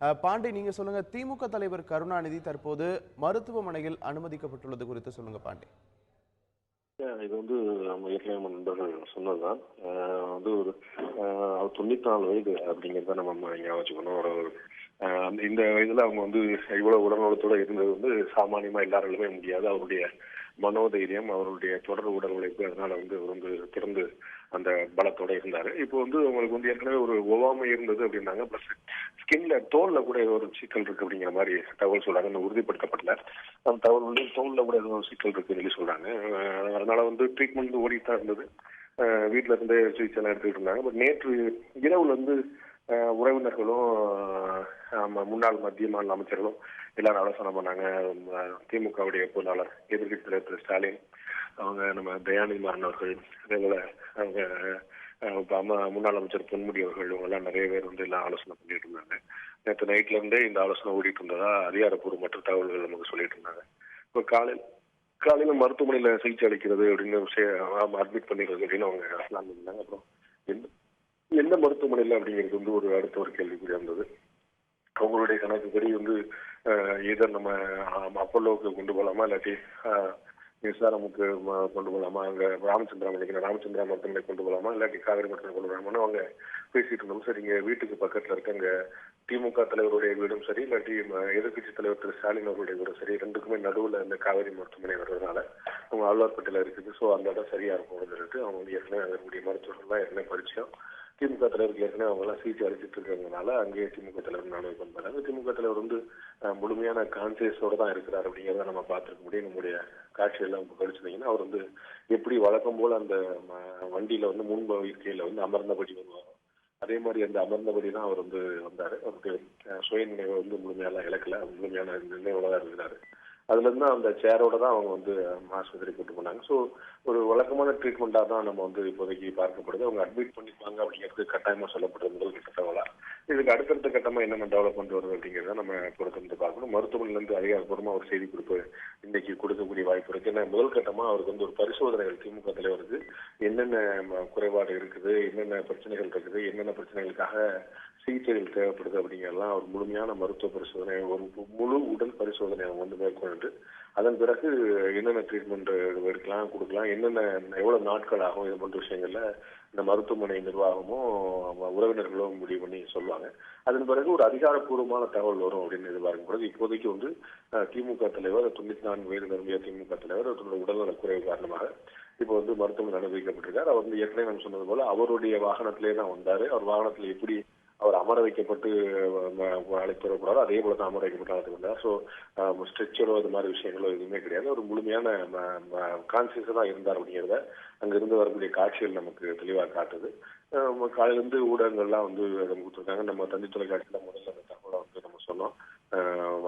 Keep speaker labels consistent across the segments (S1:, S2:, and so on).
S1: பாண்டி, நீங்க சொல்லுங்க. திமுக தலைவர் கருணாநிதி தற்போது மருத்துவமனையில் அனுமதிக்கப்பட்டுள்ளது குறித்து சொல்லுங்க பாண்டி.
S2: இது வந்து நம்ம ஏற்கனவே நம்ம நண்பர்கள் சொன்னதுதான். வந்து ஒரு அவர் 94 வயது அப்படிங்கிறத நம்ம ஞாபகம் வச்சுக்கணும். இந்த வயதுல அவங்க வந்து இவ்வளவு உடல்நலத்தோட இருந்தது வந்து சாமானியமா எல்லாராலுமே முடியாது. அவருடைய மனோதைரியம், அவருடைய தொடர் உடல் உழைப்பு, அதனால வந்து அவர் வந்து தொடர்ந்து அந்த பலத்தோட இருந்தாரு. இப்போ வந்து அவங்களுக்கு வந்து ஏற்கனவே ஒரு ஒவ்வாமை இருந்தது அப்படின்னாங்க. பிளஸ் ஸ்கின்ல தோல்ல கூட ஏதோ ஒரு சிக்கல் இருக்கு அப்படிங்கிற மாதிரி தகவல் சொல்றாங்க. இன்னும் உறுதிப்படுத்தப்படல. அந்த தகவல் வந்து தோல்ல கூட ஏதோ ஒரு சிக்கல் இருக்குன்னு சொல்லி சொல்றாங்க. அதனால வந்து ட்ரீட்மெண்ட் ஓடிட்டு தான் இருந்தது. வீட்டுல இருந்தே சிகிச்சை எல்லாம் எடுத்துக்கிட்டு இருந்தாங்க. பட் நேற்று இரவுல வந்து உறவினர்களும் முன்னாள் மத்திய மாநில அமைச்சர்களும் எல்லாரும் ஆலோசனை பண்ணாங்க. திமுகவுடைய பொருளாளர் எதிர்கட்சி தலைவர் திரு ஸ்டாலின், அவங்க நம்ம தயாநிதி மாறன் அவர்கள், அதே போல அவங்க முன்னாள் அமைச்சர் பொன்முடி அவர்கள், இவங்க எல்லாம் நிறைய பேர் வந்து எல்லாம் ஆலோசனை பண்ணிட்டு இருந்தாங்க. நேற்று நைட்ல இருந்தே இந்த ஆலோசனை ஓடிட்டு இருந்ததா அதிகாரப்பூர்வமற்ற தகவல்கள் நமக்கு சொல்லிட்டு இருந்தாங்க. இப்போ காலையில மருத்துவமனையில சிகிச்சை அளிக்கிறது அப்படின்னு விஷயம் அட்மிட் பண்ணிடுறது அப்படின்னு அவங்க பிளான் பண்ணாங்க. அப்புறம் எந்த மருத்துவமனையில அப்படிங்கிறது வந்து அடுத்த ஒரு கேள்விக்குறியா இருந்தது. அவங்களுடைய கணக்குப்படி வந்து ஏதோ நம்ம அப்பல்லோவுக்கு கொண்டு போகலாமா, இல்லாட்டி எஸ்ஆர்எம்முக்கு கொண்டு போகலாமா, அங்க ராமச்சந்திரா மருத்துவமனை கொண்டு போகலாமா, இல்லாட்டி காவிரி மருத்துவமனை கொண்டு போகலாமான்னு அவங்க பேசிட்டு இருந்தோம். சரி, இங்க வீட்டுக்கு பக்கத்துல இருக்க அங்க திமுக தலைவருடைய வீடும் சரி, இல்லாட்டி எதிர்கட்சி தலைவர் திரு ஸ்டாலின் அவருடைய வீடும் சரி, ரெண்டுக்குமே நடுவுல இந்த காவிரி மருத்துவமனை வர்றதுனால அவங்க ஆழ்வார்பேட்டையில இருக்குது. ஸோ அந்த இடம் சரியா இருக்கும் சொல்லிட்டு அவங்க வந்து ஏற்கனவே அதனுடைய மருத்துவர்கள் தான் ஏற்கனவே பரிச்சயம். திமுக தலைவருக்கு ஏற்கனவே அவங்க எல்லாம் சிகிச்சை அளிச்சிட்டு இருக்கிறதுனால அங்கேயே திமுக தலைவர் நானும் பண்றாங்க. திமுக தலைவர் வந்து முழுமையான கான்சியஸோட தான் இருக்கிறார் அப்படிங்கிறத நம்ம பார்த்துருக்க முடியும். நம்முடைய காட்சியெல்லாம் கழிச்சிருந்தீங்கன்னா அவர் வந்து எப்படி வழக்கம் போல அந்த வண்டியில வந்து முன்பு இருக்கையில வந்து அமர்ந்தபடி வருவார். அதே மாதிரி அந்த அமர்ந்தபடி தான் அவர் வந்து வந்தாரு. அவருக்கு சுய நினைவை வந்து முழுமையெல்லாம் இழக்கல, முழுமையான நினைவோட தான் இருக்கிறாரு. அதுல இருந்து அந்த சேரோட தான் அவங்க வந்து ஆஸ்பத்திரி கூட்டு போனாங்க. ஸோ ஒரு வழக்கமான ட்ரீட்மெண்டா தான் நம்ம வந்து இப்போதைக்கு பார்க்கப்படுது. அவங்க அட்மிட் பண்ணிப்பாங்க அப்படிங்கிறது கட்டாயமா சொல்லப்படுறது முதல் கட்ட தகவலா. இதுக்கு அடுத்தடுத்த கட்டமா என்னென்ன டெவலப்மெண்ட் வருது அப்படிங்கிறத நம்ம பொறுத்திருந்து பார்க்கணும். மருத்துவமனையில இருந்து அதிகாரப்பூர்வமா ஒரு செய்தி குறிப்பு இன்னைக்கு கொடுக்கக்கூடிய வாய்ப்பு இருக்கு. ஏன்னா முதல் கட்டமா அவருக்கு வந்து ஒரு பரிசோதனைகள் திமுக தலைவருக்கு என்னென்ன குறைபாடு இருக்குது, என்னென்ன பிரச்சனைகள் இருக்குது, என்னென்ன பிரச்சனைகளுக்காக சிகிச்சைகள் தேவைப்படுது அப்படிங்கிறதெல்லாம் ஒரு முழுமையான மருத்துவ பரிசோதனை, ஒரு முழு உடல் பரிசோதனை அவங்க வந்து மேற்கொண்டு அதன் பிறகு என்னென்ன ட்ரீட்மெண்ட் எடுக்கலாம், கொடுக்கலாம், என்னென்ன எவ்வளவு நாட்கள் ஆகும், இது போன்ற விஷயங்கள்ல இந்த மருத்துவமனை நிர்வாகமும் உறவினர்களும் முடிவு பண்ணி சொல்லுவாங்க. அதன் பிறகு ஒரு அதிகாரப்பூர்வமான தகவல் வரும் அப்படின்னு எதிர்பார்க்கப்படுது. இப்போதைக்கு வந்து திமுக தலைவர் 94 வயது நிரம்பிய திமுக தலைவர் அவருடைய உடல்நலக் குறைவு காரணமாக இப்போ வந்து மருத்துவமனை அனுமதிக்கப்பட்டிருக்கார். அவர் வந்து ஏற்கனவே நம்ம சொன்னது போல அவருடைய வாகனத்திலே தான் வந்தாரு. அவர் வாகனத்துல எப்படி அவர் அமர வைக்கப்பட்டு அழைத்து வரக்கூடாது, அதே போல தான் அமர வைக்கப்பட்டு அழைத்து வந்தார். ஸோ ஸ்ட்ரெச்சரோ இது மாதிரி விஷயங்களோ எதுவுமே கிடையாது. ஒரு முழுமையான கான்சியஸா தான் இருந்தார் அப்படிங்கிறத அங்கிருந்து வரக்கூடிய காட்சிகள் நமக்கு தெளிவாக காட்டுது. காலையிலிருந்து ஊடகங்கள்லாம் வந்து நமக்கு கொடுத்துருக்காங்க. நம்ம தந்தி தொலைக்காட்சியில முதல்ல அந்த தகவலை வந்து நம்ம சொன்னோம்.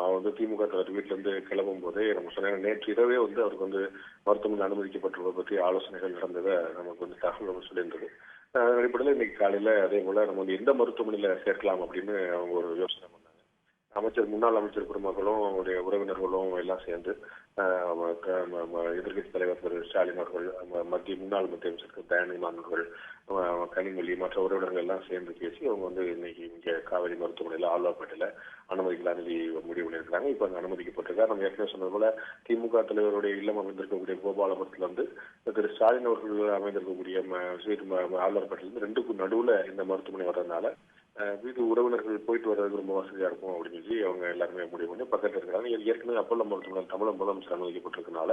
S2: அவர் வந்து திமுக தலைவர் வீட்டுல இருந்து கிளம்பும் போதே நம்ம சொன்னாங்க. நேற்று இரவே வந்து அவருக்கு வந்து மருத்துவமனை அனுமதிக்கப்பட்டுள்ளதை பற்றி ஆலோசனைகள் நடந்ததை நமக்கு வந்து தகவல் சொல்லியிருந்தது. அடிப்படையில் இன்னைக்கு காலையில அதே போல நம்ம வந்து எந்த மருத்துவமனையில சேர்க்கலாம் அப்படின்னு அவங்க ஒரு யோசனை பண்ணாங்க. முன்னாள் அமைச்சர் பெருமக்களும் அவருடைய உறவினர்களும் எல்லாம் சேர்ந்து எதிர்கட்சி தலைவர் திரு ஸ்டாலின் அவர்கள், முன்னாள் மத்திய அமைச்சர் தயாநிதி மாறன் அவர்கள், கனிமொழி, மற்ற உறவினர்கள் எல்லாம் சேர்ந்து பேசி அவங்க வந்து இன்னைக்கு இங்க காவிரி மருத்துவமனையில ஆழ்வார்பேட்டையில அனுமதிக்கலாம் முடிவு பண்ணியிருக்காங்க. இப்ப அங்க அனுமதிக்கப்பட்டிருக்காரு. நம்ம ஏற்கனவே சொன்னது போல திமுக தலைவருடைய இல்லம் அமைந்திருக்கக்கூடிய கோபாலபுரத்துல வந்து திரு ஸ்டாலின் அவர்கள் அமைந்திருக்கக்கூடிய ஆழ்வார்பேட்டையிலிருந்து ரெண்டுக்கும் நடுவுல இந்த மருத்துவமனை வர்றதுனால வீட்டு உறவினர்கள் போயிட்டு வர்றதுக்கு ரொம்ப வசதியா இருக்கும் அப்படின்னு சொல்லி அவங்க எல்லாருமே முடிவு பண்ணி பக்கத்தில் இருக்கிறாங்க. ஏற்கனவே அப்பல்ல மருத்துவமனை தமிழக முதலமைச்சர் அனுமதிக்கப்பட்டிருக்கனால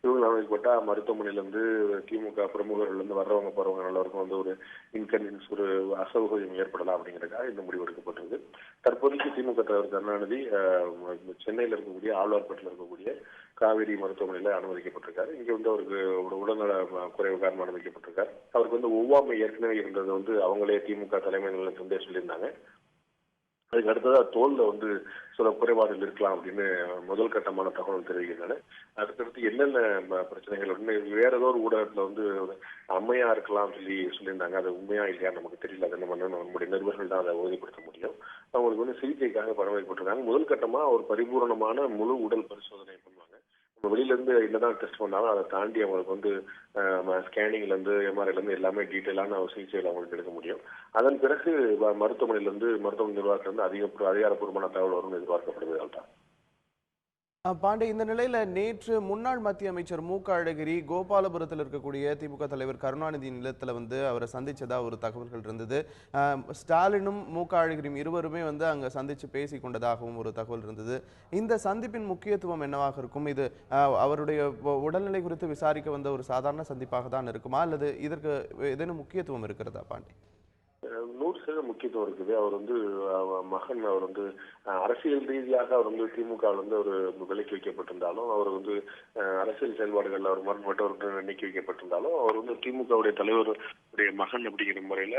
S2: இவங்க அனுமதிக்கப்பட்டா மருத்துவமனையில இருந்து திமுக பிரமுகர்கள் இருந்து வர்றவங்க போறவங்க எல்லாருக்கும் வந்து ஒரு இன்கன்வீனியன்ஸ், ஒரு அசௌகரியம் ஏற்படலாம் அப்படிங்கிறதுக்காக இந்த முடிவு எடுக்கப்பட்டிருக்கு. தற்போதைக்கு திமுக தலைவர் கருணாநிதி சென்னையில இருக்கக்கூடிய ஆழ்வார்பேட்டில் இருக்கக்கூடிய காவேரி மருத்துவமனையில அனுமதிக்கப்பட்டிருக்காரு. இங்க வந்து அவருக்கு ஒரு உடல்நல குறைவு காரணமாக அனுமதிக்கப்பட்டிருக்காரு. அவருக்கு வந்து ஒவ்வாமை ஏற்கனவே இருந்தது வந்து அவங்களே திமுக தலைமை நிலையத்திலிருந்தே சொல்லியிருந்தாங்க. அதுக்கு அடுத்ததா தோல்ல வந்து சில குறைபாடுகள் இருக்கலாம் அப்படின்னு முதல் கட்டமான தகவல் தெரிவிக்கின்றன. அடுத்தடுத்து என்னென்ன பிரச்சனைகள் வேற ஏதோ ஒரு ஊடகத்துல வந்து அம்மையா இருக்கலாம் சொல்லியிருந்தாங்க. அது உண்மையா இல்லையா நமக்கு தெரியல. அதை நம்முடைய நிருபர்கள் தான் அதை உறுதிப்படுத்த முடியும். அவங்களுக்கு வந்து சிகிச்சைக்காக பணம் வைக்கப்பட்டிருக்காங்க. முதல் கட்டமா ஒரு பரிபூரணமான முழு உடல் பரிசோதனை பண்ணுவாங்க. வெளியில இருந்து என்னதான் டெஸ்ட் பண்ணாலும் அதை தாண்டி அவங்களுக்கு வந்து ஸ்கேனிங்ல இருந்து எம்ஆர்ஐல இருந்து எல்லாமே டீட்டெயிலான ஒரு சிகிச்சைகள் அவங்களுக்கு எடுக்க முடியும். அதன் பிறகு மருத்துவமனையில இருந்து மருத்துவ நிர்வாகத்துல இருந்து அதிகாரப்பூர்வமான தகவல் வரும்னு எதிர்பார்க்கப்படுது.
S1: பாண்டே, இந்த நிலையில நேற்று முன்னாள் மத்திய அமைச்சர் மு.க. அழகிரி கோபாலபுரத்தில் இருக்கக்கூடிய திமுக தலைவர் கருணாநிதி நிலத்துல வந்து அவரை சந்திச்சதா ஒரு தகவல்கள் இருந்தது. ஸ்டாலினும் மு.க. அழகிரியும் இருவருமே வந்து அங்க சந்திச்சு பேசி கொண்டதாகவும் ஒரு தகவல் இருந்தது. இந்த சந்திப்பின் முக்கியத்துவம் என்னவாக இருக்கும்? இது அவருடைய உடல்நிலை குறித்து விசாரிக்க வந்த ஒரு சாதாரண சந்திப்பாக தான் இருக்குமா, அல்லது இதற்கு ஏதேனும் முக்கியத்துவம் இருக்கிறதா பாண்டே?
S2: 100% முக்கியத்துவம் இருக்குது. அவர் வந்து மகன் அவர் வந்து அரசியல் ரீதியாக அவர் வந்து திமுக வந்து ஒரு விலக்கி வைக்கப்பட்டிருந்தாலும், அவர் வந்து அரசியல் செயல்பாடுகள் அவர் மறுபட்டு நீக்கி வைக்கப்பட்டிருந்தாலும், அவர் வந்து திமுகவுடைய தலைவருடைய மகன் அப்படிங்கிற முறையில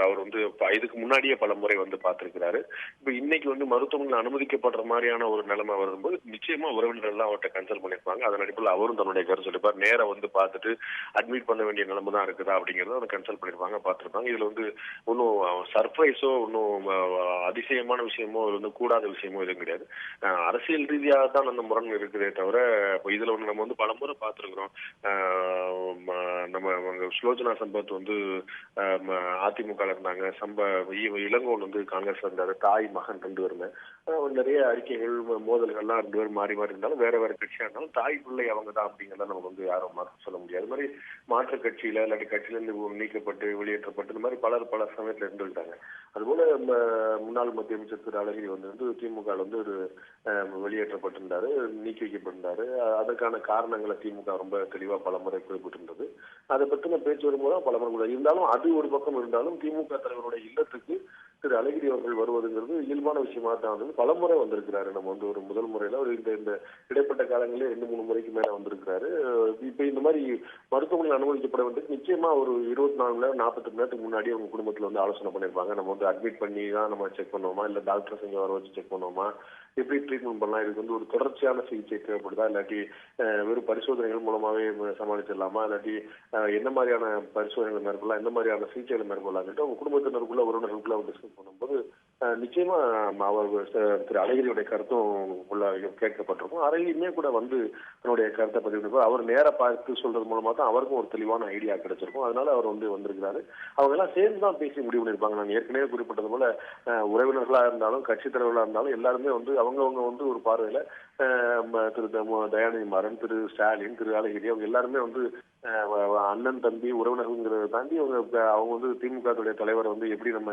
S2: அவர் வந்து இதுக்கு முன்னாடியே பல முறை வந்து பார்த்திருக்கிறாரு. இப்ப இன்னைக்கு வந்து மருத்துவமனையில் அனுமதிக்கப்படுற மாதிரியான ஒரு நிலைமை வரும்போது நிச்சயமா உறவினர்கள் எல்லாம் அவர்கிட்ட கன்சல்ட் பண்ணிருப்பாங்க. அதன் அடிப்படையில் அவரும் தன்னுடைய கருத்து சொல்லிப்பார். நேரம் வந்து பார்த்துட்டு அட்மிட் பண்ண வேண்டிய நிலைமை தான் இருக்குதா அப்படிங்கறத அவர் கன்சல்ட் பண்ணிருப்பாங்க, பார்த்திருப்பாங்க. இதுல வந்து ஒன்னும் சர்ப்ரைஸோ ஒன்னும் அதிசயமான விஷயமோ வந்து கூடாத விஷயமோ எதுவும் கிடையாது. அரசியல் ரீதியாக தான் அந்த முரண் இருக்குதே தவிர இதுல ஒண்ணு நம்ம வந்து பல முறை பார்த்திருக்கிறோம். நம்ம ஸ்லோஜனா சம்பத் வந்து அதிமுக இருந்தாங்க, இளங்கோவன் வந்து காங்கிரஸ் இருந்தாரு, தாய் மகன் 2 பேருமே நிறைய அறிக்கைகள் மோதல்கள்லாம் 2 பேரும் மாறி மாறி இருந்தாலும் வேற வேற கட்சியா இருந்தாலும் தாய் பிள்ளை அவங்க தான் அப்படிங்கிறத நமக்கு வந்து யாரும் மாற்ற சொல்ல முடியாது. அது மாதிரி மாற்று கட்சியில இல்லாட்டி கட்சியில இருந்து நீக்கப்பட்டு வெளியேற்றப்பட்டு இந்த மாதிரி பல சமயத்துல இருந்துட்டாங்க. அதுபோல முன்னாள் மத்திய அமைச்சர் திரு அழகிரி வந்து திமுக வந்து ஒரு வெளியேற்றப்பட்டிருந்தாரு, நீக்கி வைக்கப்பட்டிருந்தாரு. அதற்கான காரணங்களை திமுக ரொம்ப தெளிவா பல முறை குறிப்பிட்டிருந்தது. அதை பத்தின பேச்சு வரும்போது பல முறை இருந்தாலும் அது ஒரு பக்கம் இருந்தாலும் திமுக தலைவருடைய இல்லத்துக்கு திரு அழகிரி அவர்கள் வருவதுங்கிறது இயல்பான விஷயமா தான் வந்து பல முறை வந்திருக்கிறாரு. நம்ம வந்து ஒரு முதல் முறையில ஒரு இந்த இடைப்பட்ட காலங்களிலே 2-3 முறைக்கு மேல வந்திருக்கிறாரு. இப்ப இந்த மாதிரி மருத்துவமனையில் அனுமதிக்கப்பட வேண்டியது நிச்சயமா ஒரு 24 மணி நேரம் 48 மணி நேரத்துக்கு முன்னாடி அவங்க குடும்பத்துல வந்து ஆலோசனை பண்ணிருப்பாங்க. நம்ம வந்து அட்மிட் பண்ணி தான் நம்ம செக் பண்ணுவோமா, இல்ல டாக்டர்ஸ் இங்க வர வச்சு செக் பண்ணுவோமா, எப்படி ட்ரீட்மெண்ட் பண்ணலாம், இதுக்கு வந்து ஒரு தொடர்ச்சியான சிகிச்சை தேவைப்படுதா, இல்லாட்டி வெறும் பரிசோதனைகள் மூலமாவே சமாளிச்சிடலாமா, இல்லாட்டி என்ன மாதிரியான பரிசோதனைகள் மேற்கொள்ளலாம், எந்த மாதிரியான சிகிச்சைகளை மேற்கொள்ளலாம் அவங்க குடும்பத்தினருக்குள்ள உறவினருக்குள்ள டிஸ்கஸ் பண்ணும்போது நிச்சயமா அவர் திரு அழகிரியுடைய கருத்தும் உள்ள கேட்கப்பட்டிருக்கும். அழகிரியுமே கூட வந்து தன்னுடைய கருத்தை பதிவு அவர் நேர பார்த்து சொல்றது மூலமா தான் அவருக்கும் ஒரு தெளிவான ஐடியா கிடைச்சிருக்கும். அதனால அவர் வந்து வந்திருக்கிறாரு. அவங்க எல்லாம் சேர்ந்து தான் பேசி முடிவு பண்ணிருப்பாங்க. நான் ஏற்கனவே குறிப்பிட்டது போல உறவினர்களா இருந்தாலும் கட்சி தலைவர்களா இருந்தாலும் எல்லாருமே வந்து அவங்கவுங்க வந்து ஒரு பார்வையில திரு தயாநிதி மாறன், திரு ஸ்டாலின், திரு அழகிரி அவங்க எல்லாருமே வந்து அண்ணன் தம்பி உறவினர்கள்ங்கிறத தாண்டி அவங்க வந்து திமுக தலைவரை வந்து எப்படி நம்ம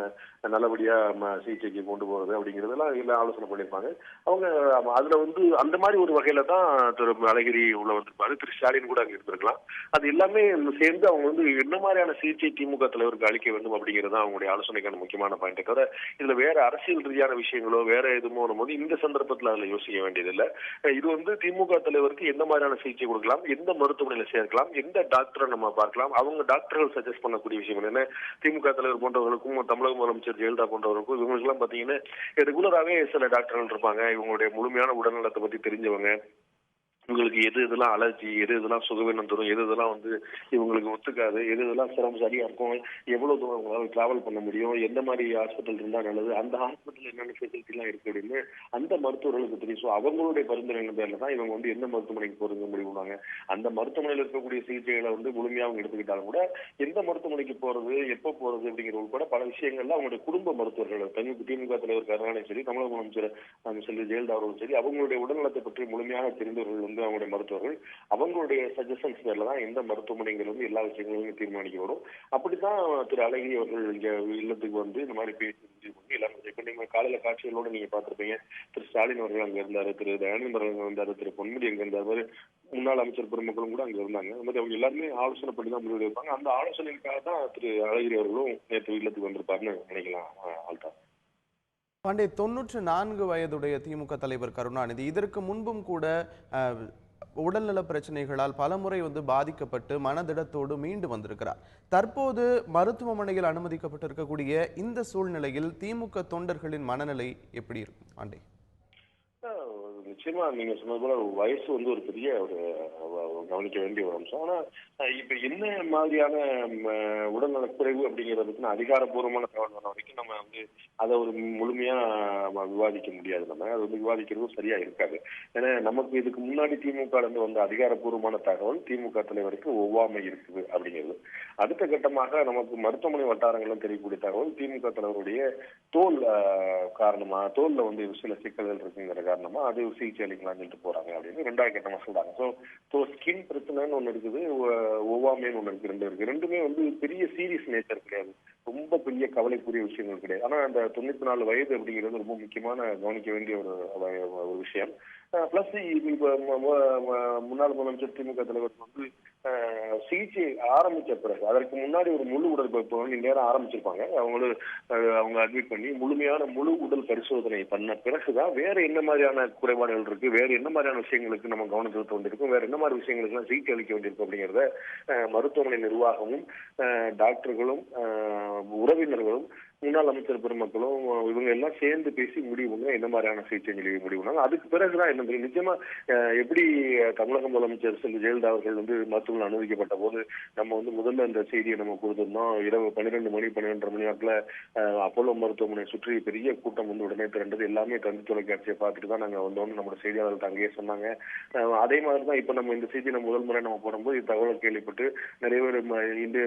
S2: நல்லபடியா சிகிச்சைக்கு கொண்டு போறது அப்படிங்கறதெல்லாம் எல்லாம் ஆலோசனை பண்ணிருப்பாங்க. அவங்க அதுல வந்து அந்த மாதிரி ஒரு வகையில தான் திரு அழகிரி உள்ள வந்திருப்பாரு. திரு ஸ்டாலின் கூட அங்க இருந்திருக்கலாம். அது எல்லாமே சேர்ந்து அவங்க வந்து என்ன மாதிரியான சிகிச்சை திமுக தலைவருக்கு அளிக்க வேண்டும் அப்படிங்கிறது தான் அவங்களுடைய ஆலோசனைக்கான முக்கியமான பாயிண்ட். தவிர இதுல வேற அரசியல் ரீதியான விஷயங்களோ வேற எதுமோ போது இந்த சந்தர்ப்பத்துல அதுல யோசிக்க வேண்டியதில்லை. இது வந்து திமுக தலைவருக்கு எந்த மாதிரியான சிகிச்சை கொடுக்கலாம், எந்த மருத்துவமனையில சேர்க்கலாம், எந்த டாக்டரை நம்ம பார்க்கலாம், அவங்க டாக்டர்கள் சஜஸ்ட் பண்ணக்கூடிய விஷயம் என்ன. திமுக தலைவர் போன்றவர்களுக்கும் தமிழக முதலமைச்சர் ஜெயலலிதா போன்றவர்களுக்கும் இவங்களுக்கு எல்லாம் பாத்தீங்கன்னா ரெகுலராகவே சில டாக்டர்கள் இருப்பாங்க. இவங்களுடைய முழுமையான உடல்நலத்தை பத்தி தெரிஞ்சவங்க. இவங்களுக்கு எது இதெல்லாம் அலர்ஜி, எது இதெல்லாம் சுகவீனம் தரும், எது இதெல்லாம் வந்து இவங்களுக்கு ஒத்துக்காது, எது இதெல்லாம் சிரமம் சரியா இருக்கும், எவ்வளவு தூரம் அவங்களால டிராவல் பண்ண முடியும், எந்த மாதிரி ஹாஸ்பிட்டல் இருந்தா நல்லது, அந்த ஹாஸ்பிட்டல் என்னென்ன ஃபெசிலிட்டி எல்லாம் இருக்கு அப்படின்னு அந்த மருத்துவர்களுக்கு தெரியும். ஸோ அவங்களுடைய பரிந்துரைகள் பேர்ல தான் இவங்க வந்து எந்த மருத்துவமனைக்கு போறது முடிவு பண்ணுவாங்க. அந்த மருத்துவமனையில் இருக்கக்கூடிய சிகிச்சைகளை வந்து முழுமையா அவங்க எடுத்துக்கிட்டாலும் கூட எந்த மருத்துவமனைக்கு போறது, எப்போ போறது அப்படிங்கிற உட்பட பல விஷயங்கள்ல அவங்களுடைய குடும்ப மருத்துவர்கள் திமுக தலைவர் கருணாநிதி சரி, தமிழக முதலமைச்சர் செல்வி ஜெயலலிதா அவர்களும் சரி, அவங்களுடைய உடல்நலத்தை பற்றி முழுமையாக தெரிந்தவர்கள் அவங்களுடைய மருத்துவர்கள் அவங்களுடைய சஜஷன்ஸ் பேர்ல தான் எந்த மருத்துவமனைகள் வந்து எல்லா விஷயங்களும் தீர்மானிக்கப்படும். அப்படித்தான் திரு அழகிரி அவர்கள் இங்க இல்லத்துக்கு வந்து இந்த மாதிரி பேசி எல்லாரும் இப்ப நீங்க காலையில காட்சிகளோட நீங்க பார்த்திருப்பீங்க. திரு ஸ்டாலின் அவர்கள் அங்க இருந்தாரு, திரு தயாநிதி மாறன் இருந்தாரு, திரு பொன்முடி அங்க இருந்தாரு, முன்னாள் அமைச்சர் பெருமக்களும் கூட அங்க இருந்தாங்க. அந்த மாதிரி அவங்க எல்லாருமே ஆலோசனை பண்ணி தான் முடிவு எடுப்பாங்க. அந்த ஆலோசனைக்காக தான் திரு அழகிரி அவர்களும் நேற்று இல்லத்துக்கு வந்திருப்பாருன்னு நினைக்கலாம். ஆல்டா
S1: பாண்டே, 94 வயதுடைய திமுக தலைவர் கருணாநிதி இதற்கு முன்பும் கூட உடல்நல பிரச்சனைகளால் பலமுறை வந்து பாதிக்கப்பட்டு மனதிடத்தோடு மீண்டு வந்திருக்கிறார். தற்போது மருத்துவமனையில் அனுமதிக்கப்பட்டிருக்கக்கூடிய இந்த சூழ்நிலையில் திமுக தொண்டர்களின் மனநிலை எப்படி இருக்கும் பாண்டே?
S2: நிச்சயமா நீங்க சொன்னது போல வயசு வந்து ஒரு பெரிய ஒரு கவனிக்க வேண்டிய ஒரு அம்சம். ஆனா இப்ப என்ன மாதிரியான உடல்நலக்குறைவு அப்படிங்கிறதுக்கு அதிகாரப்பூர்வமான தகவல் வர வரைக்கும் நம்ம வந்து அதை ஒரு முழுமையா விவாதிக்க முடியாது. நம்ம அது வந்து விவாதிக்கிறதும் சரியா இருக்காது. ஏன்னா நமக்கு இதுக்கு முன்னாடி திமுக இருந்து வந்த அதிகாரப்பூர்வமான தகவல் திமுக தலைவருக்கு ஒவ்வாமை இருக்குது அப்படிங்கிறது. அடுத்த கட்டமாக நமக்கு மருத்துவமனை வட்டாரங்களும் தெரியக்கூடிய தகவல் திமுக தலைவருடைய தோல் காரணமா தோல்ல வந்து சில சிக்கல்கள் இருக்குங்கிற காரணமா அது சிகிச்சை அளிக்கலாம்னு சொல்லிட்டு போறாங்க அப்படின்னு 2வது கட்டமா சொல்றாங்க. ஸோ ஸ்கின் பிரச்சனைன்னு ஒண்ணு இருக்குது, ஒவ்வாமைன்னு ஒண்ணு இருக்கு, ரெண்டு இருக்கு. ரெண்டுமே வந்து பெரிய சீரியஸ் நேச்சர் கிடையாது, ரொம்ப பெரிய கவலைக்குரிய விஷயங்கள் கிடையாது. ஆனா அந்த 94 வயது அப்படிங்கிறது ரொம்ப முக்கியமான கவனிக்க வேண்டிய ஒரு விஷயம். பிளஸ் இப்ப முன்னாள் முதலமைச்சர் திமுக தலைவர் வந்து சிகிச்சை ஆரம்பிச்ச பிறகு அதற்கு முன்னாடி ஒரு முழு உடல் நேரம் ஆரம்பிச்சிருப்பாங்க. அவங்க அட்மிட் பண்ணி முழு உடல் பரிசோதனை பண்ண பிறகுதான் வேற என்ன மாதிரியான குறைபாடுகள் இருக்கு, வேற என்ன மாதிரியான விஷயங்களுக்கு நம்ம கவனம் செலுத்த வேண்டியிருக்கும், வேற என்ன மாதிரி விஷயங்களுக்கு எல்லாம் சிகிச்சை அளிக்க வேண்டியிருக்கும் அப்படிங்கிறத மருத்துவமனை நிர்வாகமும் டாக்டர்களும் உறவினர்களும் முன்னாள் அமைச்சர் பெருமக்களும் இவங்க எல்லாம் சேர்ந்து பேசி முடிவுங்க என்ன மாதிரியான சிகிச்சை முடிவுனாங்க. அதுக்கு பிறகுதான் என்ன தெரியும். நிச்சயமா எப்படி தமிழக முதலமைச்சர் செல்வி ஜெயலலிதா அவர்கள் வந்து மருத்துவமனை அனுமதிக்கப்பட்ட போது நம்ம வந்து முதல்ல இந்த செய்தியை நம்ம கொடுத்திருந்தோம். இரவு 12 மணி 12:30 வாக்குல அப்போலோ மருத்துவமனை சுற்றி பெரிய கூட்டம் வந்து உடனே திரண்டது. எல்லாமே தந்தி தொலைக்காட்சியை பார்த்துட்டு தான் நாங்க வந்தோம்னு நம்மளோட செய்தியாளர்கள் அங்கேயே சொன்னாங்க. அதே மாதிரிதான் இப்ப நம்ம இந்த செய்தி நம்ம முதல் முறை நம்ம போடும்போது இந்த தகவலை கேள்விப்பட்டு நிறைய பேர் இந்த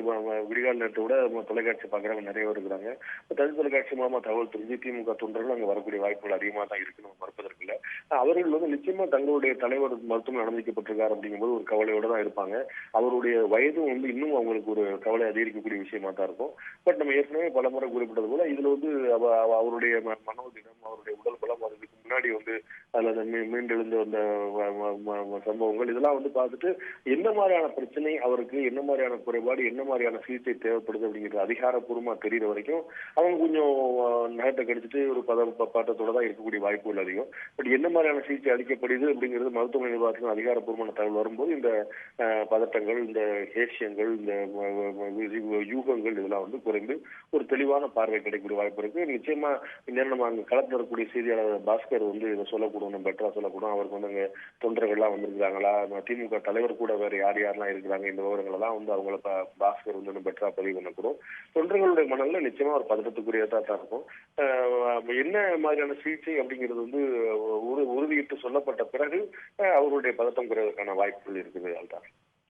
S2: விடிகால் நேரத்தோட தொலைக்காட்சி பார்க்கறவங்க நிறைய பேர் இருக்கிறாங்க. தனி தொலைக்காட்சி மூலமா தகவல் தெரிஞ்சு திமுக தொண்டர்கள் அங்க வரக்கூடிய வாய்ப்புகள் அதிகமா தான் இருக்கு, நம்ம மறுப்பதற்கு இல்லை. அவர்கள் வந்து நிச்சயமா தங்களுடைய தலைவர் மருத்துவமனை அனுமதிக்கப்பட்டிருக்காரு அப்படிங்கும்போது ஒரு கவலையோட தான் இருப்பாங்க. அவருடைய வயதும் வந்து இன்னும் அவங்களுக்கு ஒரு கவலை அதிகரிக்கக்கூடிய விஷயமா தான் இருக்கும். பட் நம்ம ஏற்கனவே பல முறை குறிப்பிட்டது போல இதுல வந்து அவருடைய மனோதிடம், அவருடைய உடல் பலம், அதுக்கு முன்னாடி வந்து அதுல மீண்டெழுந்து வந்த சம்பவங்கள் இதெல்லாம் வந்து பார்த்துட்டு என்ன மாதிரியான பிரச்சனை அவருக்கு, என்ன மாதிரியான குறைபாடு, என்ன மாதிரியான சிகிச்சை தேவைப்படுது அப்படிங்கிறது அதிகாரப்பூர்வமா தெரிகிற வரைக்கும் அவங்க கொஞ்சம் நகத்தை கடிச்சிட்டு ஒரு பதட்டத்தோட தான் இருக்கக்கூடிய வாய்ப்புகள் அதிகம். பட் என்ன மாதிரியான சிகிச்சை அளிக்கப்படுது அப்படிங்கிறது மருத்துவமனை நிர்வாகத்தின் அதிகாரப்பூர்வமான தகவல் வரும்போது இந்த பதட்டங்கள், இந்த ஹேஷியங்கள், இந்த யூகங்கள் இதெல்லாம் வந்து குறைந்து ஒரு தெளிவான பார்வை கிடைக்கக்கூடிய வாய்ப்பு இருக்கு. நிச்சயமா இந்நேரம் நம்ம அங்க களத்தில் வரக்கூடிய செய்தியாளர் பாஸ்கர் வந்து இதை சொல்லக்கூடும், பெட்டரா சொல்லக்கூடும். அவருக்கு வந்து அங்க தொண்டர்கள்லாம் வந்திருக்கிறாங்களா, திமுக தலைவர் கூட வேற யாரெல்லாம் இருக்கிறாங்க, இந்த விவரங்கள் எல்லாம் வந்து அவங்கள பாஸ்கர் வந்து பெட்டரா பதிவு பண்ணக்கூடும். தொண்டர்களுடைய மனநிலை நிச்சயமா ஒரு பதட்டத்துக்குரியதா தான் இருக்கும். என்ன மாதிரியான சிகிச்சை அப்படிங்கிறது வந்து உறுதியிட்டு சொல்லப்பட்ட பிறகு அவருடைய பதட்டம் குறைவதற்கான வாய்ப்புகள் இருக்குது. அதுதான்.